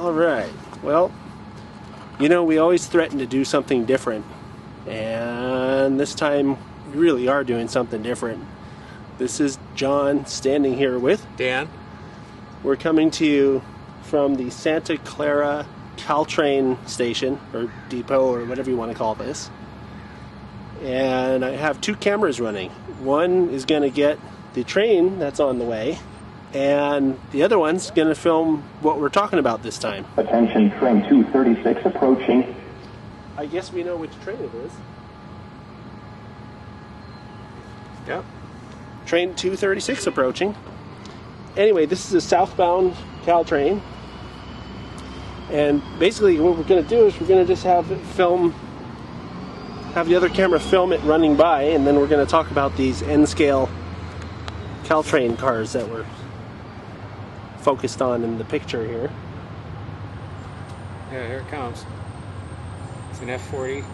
All right. Well, you know, we always threaten to do something different, and this time we really are doing something different. This is John standing here with Dan. We're coming to you from the Santa Clara Caltrain station, or depot, or whatever you want to call this. And I have two cameras running. One is going to get the train that's on the way, and the other one's going to film what we're talking about this time. Attention, train 236 approaching. I guess we know which train it is. Yep. Train 236 approaching. Anyway, this is a southbound Caltrain. And basically what we're going to do is we're going to just have the other camera film it running by, and then we're going to talk about these N-scale Caltrain cars that we're focused on in the picture here. Yeah, here it comes. It's an F40.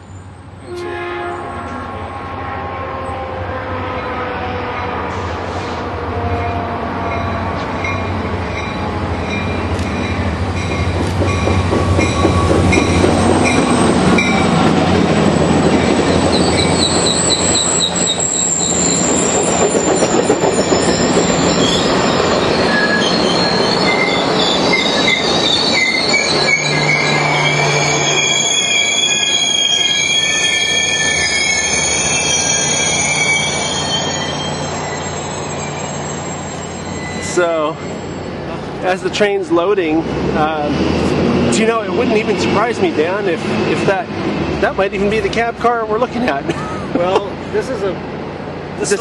So, as the train's loading, do you know, it wouldn't even surprise me, Dan, if that might even be the cab car we're looking at. Well, this is a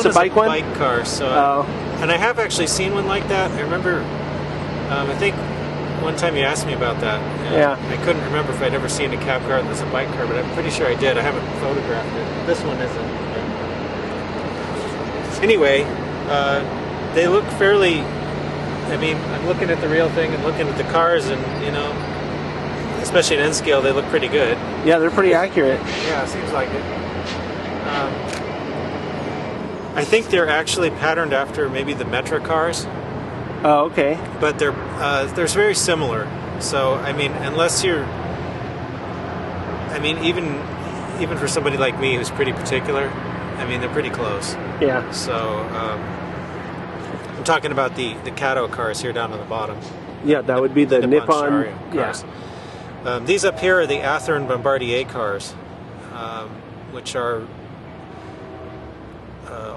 a bike one? Bike car. So, and I have actually seen one like that. I remember, I think one time you asked me about that. Yeah. I couldn't remember if I'd ever seen a cab car that's a bike car, but I'm pretty sure I did. I haven't photographed it. This one isn't. Anyway, they look fairly. I mean, I'm looking at the real thing and looking at the cars, and you know, especially in N-scale, they look pretty good. Yeah, they're pretty accurate. Yeah, it seems like it. I think they're actually patterned after maybe the Metra cars. Oh, okay. But they're very similar. So I mean, unless you're, I mean, even for somebody like me who's pretty particular, I mean, they're pretty close. Yeah. So. I'm talking about the Kato cars here down on the bottom. Yeah, that would be the Nippon cars. Yeah. These up here are the Athearn Bombardier cars, which are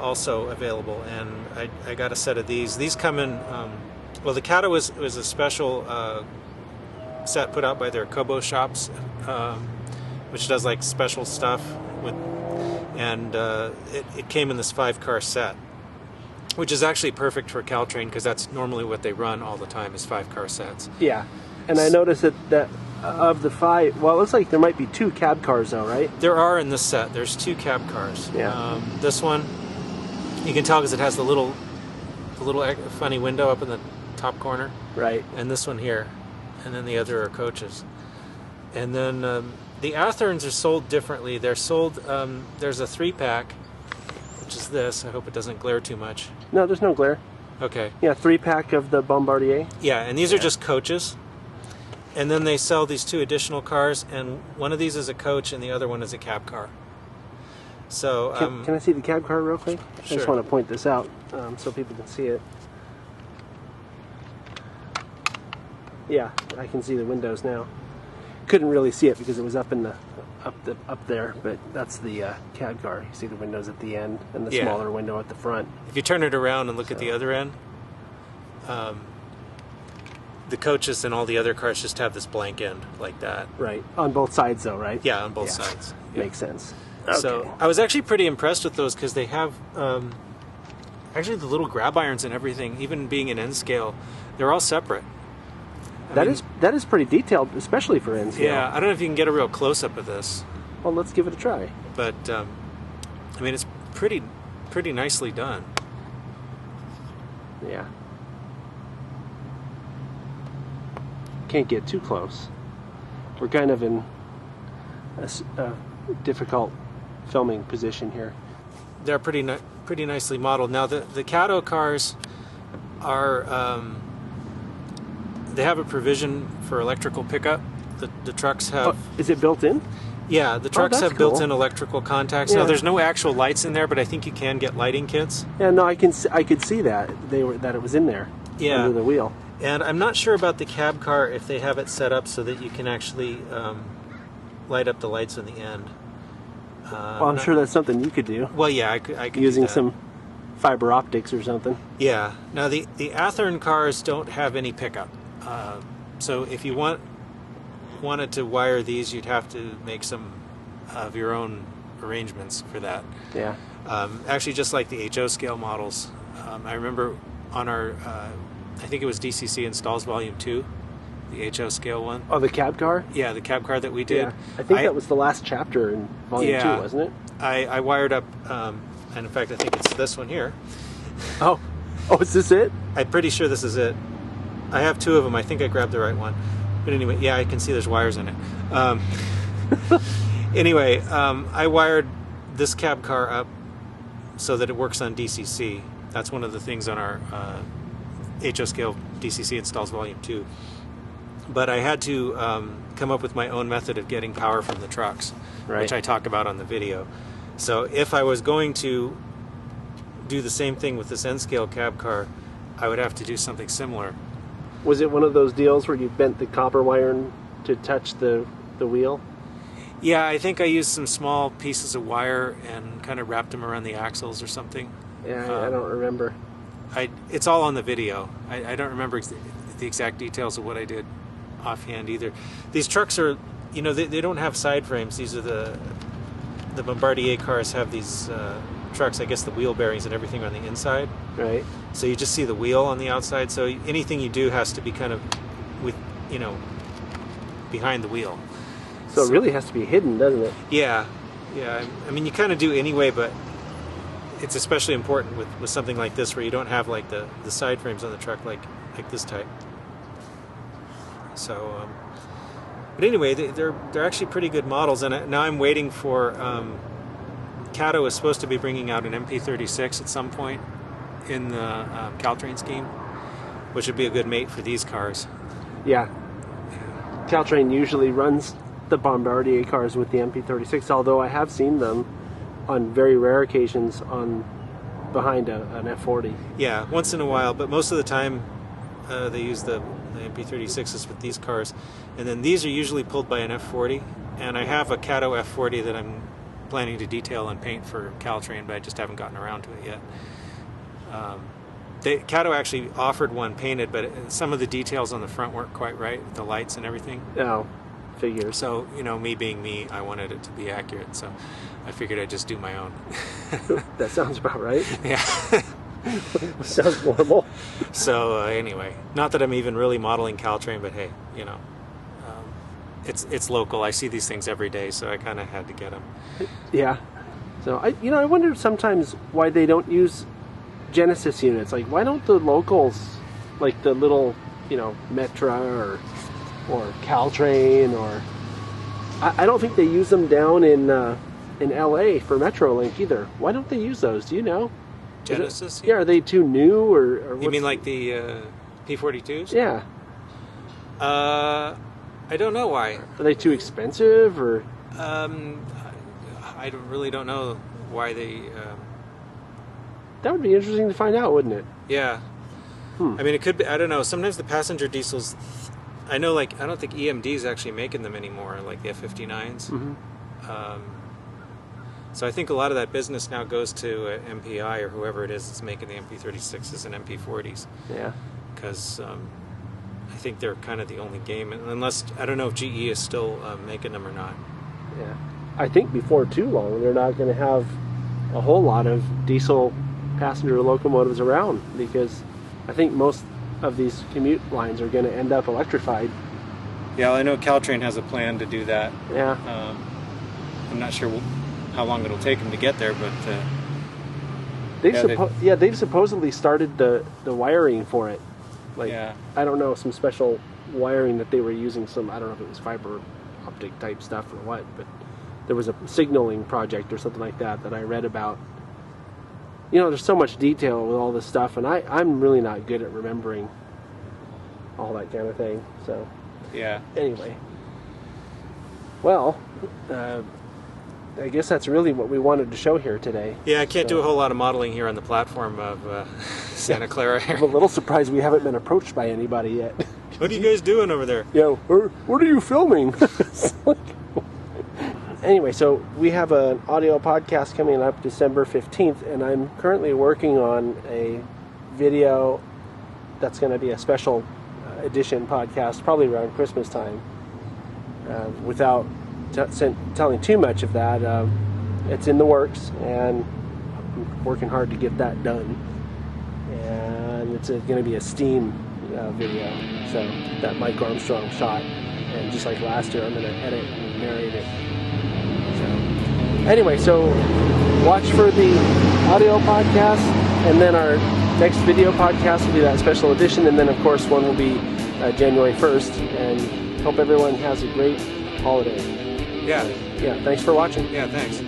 also available. And I got a set of these. These come in. Well, the Kato was a special set put out by their Kobo shops, which does like special stuff with, and it came in this 5-car set. Which is actually perfect for Caltrain because that's normally what they run all the time is 5-car sets. Yeah, and I noticed that of the 5, well, it looks like there might be 2 cab cars though, right? There are in this set. There's 2 cab cars. Yeah. This one, you can tell because it has the little funny window up in the top corner. Right. And this one here, and then the other are coaches. And then the Athearns are sold differently. They're sold. There's a 3-pack. Which is this. I hope it doesn't glare too much. No, there's no glare. Okay. Yeah, 3-pack of the Bombardier. Yeah, and these are just coaches. And then they sell these 2 additional cars, and one of these is a coach and the other one is a cab car. So can I see the cab car real quick? Sure. I just want to point this out so people can see it. Yeah, I can see the windows now. Couldn't really see it because it was up in the up there, but that's the cab car. You see the windows at the end and the smaller window at the front. If you turn it around and look at the other end, the coaches and all the other cars just have this blank end like that. Right. On both sides though, right? Yeah, on both sides. Yeah. Makes sense. Okay. So I was actually pretty impressed with those because they have actually the little grab irons and everything, even being in N-scale, they're all separate. That is pretty detailed, especially for N-scale. Yeah, I don't know if you can get a real close-up of this. Well, let's give it a try. But, I mean, it's pretty nicely done. Yeah. Can't get too close. We're kind of in a difficult filming position here. They're pretty nicely modeled. Now, the Kato cars are they have a provision for electrical pickup. The trucks have. Is it built in? Yeah, the trucks that's have cool. built-in electrical contacts. Yeah. Now, there's no actual lights in there, but I think you can get lighting kits. Yeah, no, I could see that that it was in there. Yeah. Under the wheel. And I'm not sure about the cab car if they have it set up so that you can actually light up the lights in the end. Well, I'm sure that's something you could do. Well, yeah, I could using do that. some fiber optics or something. Yeah. Now, the Athearn cars don't have any pickup. So if you wanted to wire these, you'd have to make some of your own arrangements for that. Yeah. Actually, just like the HO scale models. I remember on our, I think it was DCC Installs Volume 2, the HO scale one. Oh, the cab car? Yeah, the cab car that we did. Yeah. I think that was the last chapter in Volume 2, wasn't it? I wired up, and in fact, I think it's this one here. Oh, is this it? I'm pretty sure this is it. I have two of them. I think I grabbed the right one. But anyway, yeah, I can see there's wires in it. Anyway, I wired this cab car up so that it works on DCC. That's one of the things on our HO scale DCC Installs Volume 2. But I had to come up with my own method of getting power from the trucks, which I talk about on the video. So if I was going to do the same thing with this N-scale cab car, I would have to do something similar. Was it one of those deals where you bent the copper wire to touch the wheel? Yeah, I think I used some small pieces of wire and kind of wrapped them around the axles or something. Yeah, I don't remember. It's all on the video. I don't remember the exact details of what I did offhand either. These trucks are, they don't have side frames. These are the Bombardier cars have these trucks. I guess the wheel bearings and everything on the inside. Right. So you just see the wheel on the outside. So anything you do has to be kind of with, behind the wheel. So it really has to be hidden, doesn't it? Yeah. I mean, you kind of do anyway, but it's especially important with something like this where you don't have like the side frames on the truck like this type. So, but anyway, they're actually pretty good models, and now I'm waiting for. Cato is supposed to be bringing out an MP36 at some point in the Caltrain scheme, which would be a good mate for these cars. Yeah. Caltrain usually runs the Bombardier cars with the MP36, although I have seen them on very rare occasions behind an F40. Yeah, once in a while, but most of the time they use the MP36s with these cars, and then these are usually pulled by an F40, and I have a Cato F40 that I'm planning to detail and paint for Caltrain, but I just haven't gotten around to it yet. Cato actually offered one painted, but some of the details on the front weren't quite right, with the lights and everything. Oh, figures. So, me being me, I wanted it to be accurate, so I figured I'd just do my own. That sounds about right. Yeah. Sounds normal. So, anyway, not that I'm even really modeling Caltrain, but hey, it's local. I see these things every day, so I kind of had to get them. Yeah. So I wonder sometimes why they don't use Genesis units. Like, why don't the locals, like the little, Metra or Caltrain, or I don't think they use them down in LA for Metrolink either. Why don't they use those? Do you know? Genesis? Yeah. Are they too new or you mean like the P42s? Yeah. I don't know why. Are they too expensive, or? I really don't know why they. That would be interesting to find out, wouldn't it? Yeah. I mean, it could be. I don't know. Sometimes the passenger diesels. I know, I don't think EMD is actually making them anymore, like the F59s. Mm-hmm. So I think a lot of that business now goes to MPI or whoever it is that's making the MP36s and MP40s. Yeah. Because I think they're kind of the only game, unless I don't know if GE is still making them or not. Yeah. I think before too long they're not going to have a whole lot of diesel passenger locomotives around, because I think most of these commute lines are going to end up electrified. Yeah, I know Caltrain has a plan to do that. Yeah. I'm not sure how long it'll take them to get there, but they've supposedly started the wiring for it. I don't know, some special wiring that they were using. I don't know if it was fiber optic type stuff or what, but there was a signaling project or something like that I read about. There's so much detail with all this stuff, and I'm really not good at remembering all that kind of thing. So Yeah. anyway, well, I guess that's really what we wanted to show here today. Yeah, I can't do a whole lot of modeling here on the platform of Santa Clara here. I'm a little surprised we haven't been approached by anybody yet. What are you guys doing over there? You know, what are you filming? Anyway, so we have an audio podcast coming up December 15th, and I'm currently working on a video that's going to be a special edition podcast, probably around Christmas time. Without telling too much of that, it's in the works, and I'm working hard to get that done. And it's going to be a Steam video, so that Mike Armstrong shot, and just like last year, I'm going to edit and narrate it. Anyway, so watch for the audio podcast, and then our next video podcast will be that special edition, and then of course one will be January 1st, and hope everyone has a great holiday. Yeah. Yeah, thanks for watching. Yeah, thanks.